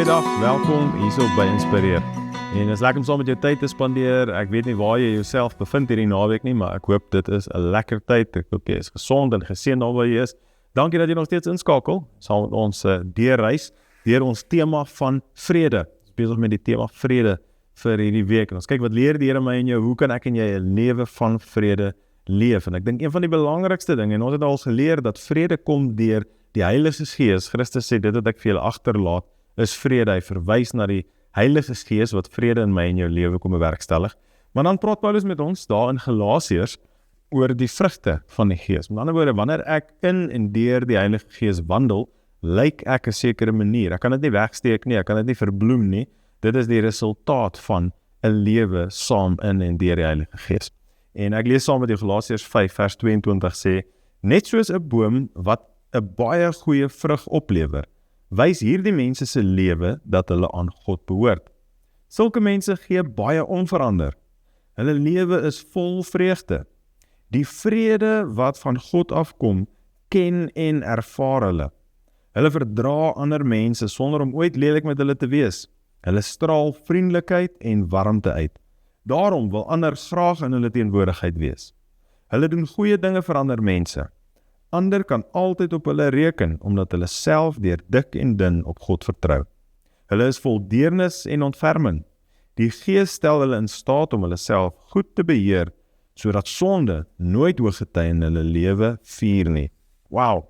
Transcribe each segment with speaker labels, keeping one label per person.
Speaker 1: Goeiedag, welkom hierso by Inspireer. En is lekker om saam met jou tyd te spandeer. Ek weet nie waar jy jouself bevind hierdie naweek nie, maar ek hoop dit is 'n lekker tyd. Ek hoop jy is gesond en geseënd daar waar jy is. Dankie dat jy nog steeds inskakel saam met ons deurreis deur ons tema van vrede. Ons is besig met die tema vrede vir hierdie week. En ons kyk wat leer die Here my en jou, hoe kan ek en jy 'n lewe van vrede leef? En ek dink een van die belangrikste dinge, en ons het al geleer dat vrede kom deur die Heilige Gees. Christus sê dit wat ek vir julle agterlaat is vrede. Hy verwys na die Heilige Gees wat vrede in my en jou lewe kom bewerkstellig. Maar dan praat Paulus met ons daar in Galasiërs oor die vrugte van die Gees. Met ander woorde, wanneer ek in en deur die Heilige Gees wandel, lyk ek 'n sekere manier. Ek kan dit nie wegsteek nie, ek kan dit nie verbloem nie. Dit is die resultaat van 'n lewe saam in en deur die Heilige Gees. En ek lees saam met die Galasiërs 5 vers 22 sê, net soos 'n boom wat 'n baie goeie vrug oplewer, wys hierdie mense se lewe dat hulle aan God behoort. Sulke mense gee baie onverander. Hulle lewe is vol vreugde. Die vrede wat van God afkom, ken en ervaar hulle. Hulle verdra ander mense sonder om ooit lelik met hulle te wees. Hulle straal vriendelikheid en warmte uit. Daarom wil ander graag in hulle teenwoordigheid wees. Hulle doen goeie dinge vir ander mense. Ander kan altyd op hulle reken, omdat hulle self deur dik en dun op God vertrou. Hulle is vol deernis en ontferming. Die Gees stel hulle in staat om hulle self goed te beheer, sodat sonde nooit hooggetye in hulle lewe vier nie. Wow,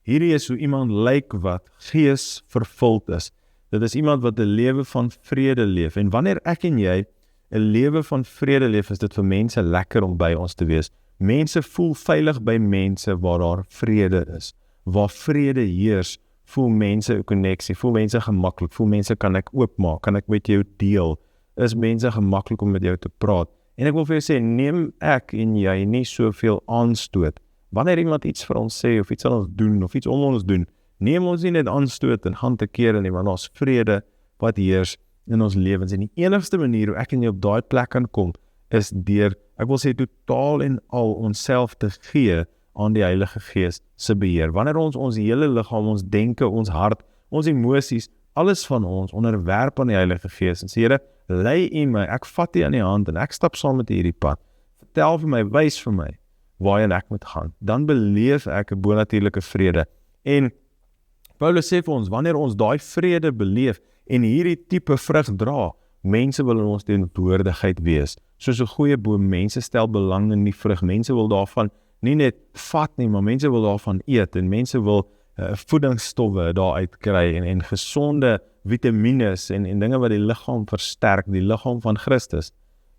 Speaker 1: hierdie is hoe iemand lyk wat Gees vervuld is. Dit is iemand wat 'n lewe van vrede leef. En wanneer ek en jy 'n lewe van vrede leef, is dit vir mense lekker om by ons te wees. Mense voel veilig by mense waar daar vrede is. Waar vrede heers, voel mense 'n koneksie, voel mense gemaklik, voel mense kan ek oopmaak, kan ek met jou deel, is mense gemaklik om met jou te praat. En ek wil vir jou sê, neem ek en jy nie soveel aanstoot. Wanneer iemand iets vir ons sê, of iets aan ons doen, of iets om ons doen, neem ons nie net aanstoot en gaan te kere nie, want ons vrede wat heers in ons lewens. En die enigste manier hoe ek en jy op daai plek kan kom, is deur, ek wil sê, totaal en al onsself te gee aan die Heilige Gees se beheer. Wanneer ons hele liggaam, ons denke, ons hart, ons emosies, alles van ons onderwerp aan die Heilige Gees en sê, Here, lei U my, ek vat U aan die hand en ek stap saam met U hierdie pad. Vertel vir my, wys vir my waarheen ek moet gaan. Dan beleef ek 'n bonatuurlike vrede. En Paulus sê vir ons, wanneer ons daai vrede beleef en hierdie tipe vrug dra, mense wil in ons teenwoordigheid wees. Soos 'n goeie boom, mense stel belang in die vrug. Mense wil daarvan nie net vat nie, maar mense wil daarvan eet en mense wil voedingsstowwe daaruit kry en gesonde vitamines en dinge wat die liggaam versterk, die liggaam van Christus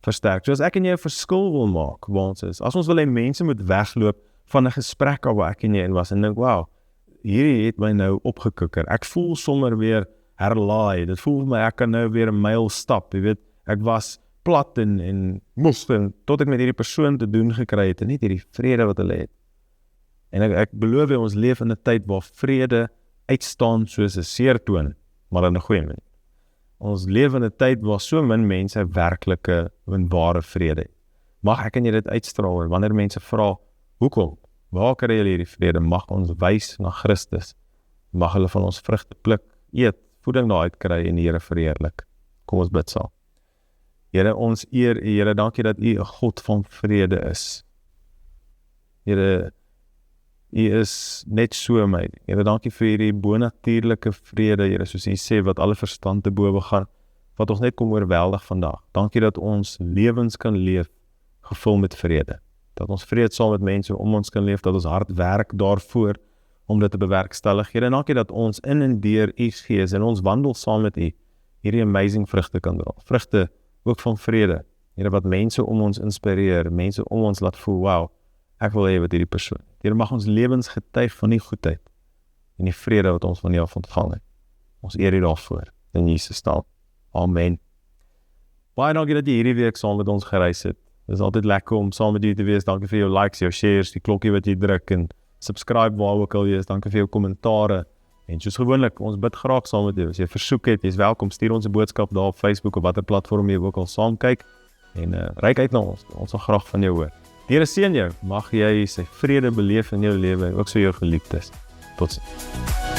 Speaker 1: versterk. So as ek en jy 'n verskil wil maak waar ons is, as ons wil hê mense moet wegloop van 'n gesprek waar ek en jy in was en dink, wow, hierdie het my nou opgekikker. Ek voel sommer weer herlaai. Dit voel vir my ek kan nou weer 'n myl stap. Jy weet, ek was plat en moes tot ek met hierdie persoon te doen gekry het en net hierdie vrede wat hulle het. En ek beloof jy, ons leef in 'n tyd waar vrede uitstaan soos 'n seertoon, maar in 'n goeie manier. Ons leef in 'n tyd waar so min mense werklike en ware vrede het. Mag ek en jy dit uitstraal en wanneer mense vra, hoekom? Waar kry julle hierdie vrede? Mag ons wys na Christus. Mag hulle van ons vrugte pluk, eet, voeding daaruit kry en die Here verheerlik. Kom ons bid saam. Here, ons eer U, Here, dankie dat U 'n God van vrede is. Here, U is net so amazing. Here, dankie vir hierdie bonatuurlike vrede, Here, soos U sê, wat alle verstand te bowe gaan, wat ons net kom oorweldig vandag. Dankie dat ons lewens kan leef, gevul met vrede. Dat ons vrede saam met mense om ons kan leef, dat ons hard werk daarvoor, om dit te bewerkstellig. Here, dankie dat ons in en deur U Gees en ons wandel saam met U, hierdie amazing vrugte kan dra. Vrugte ook van vrede. Here, wat mense om ons inspireer, mense om ons laat voel, wow, ek wil hê wat hierdie persoon. Here, mag ons lewens getuig van die goedheid en die vrede wat ons van U af ontvang het. Ons eer U daarvoor. In Jesus naam. Amen. Baie dankie dat jy hierdie week saam met ons gereis het. Dit is altyd lekker om saam met U te wees. Dankie vir jou likes, jou shares, die klokkie wat jy druk en subscribe waar ook al jy is. Dankie vir jou kommentare. En soos gewoonlik, ons bid graag saam met jou. As jy versoek het, jy is welkom. Stuur ons 'n boodskap daar op Facebook of watter platform jy ook al saam kyk. En reik uit na ons. Ons sal graag van jou hoor. Die Here seën jou. Mag jy sy vrede beleef in jou lewe en ook so jou geliefdes. Totsiens.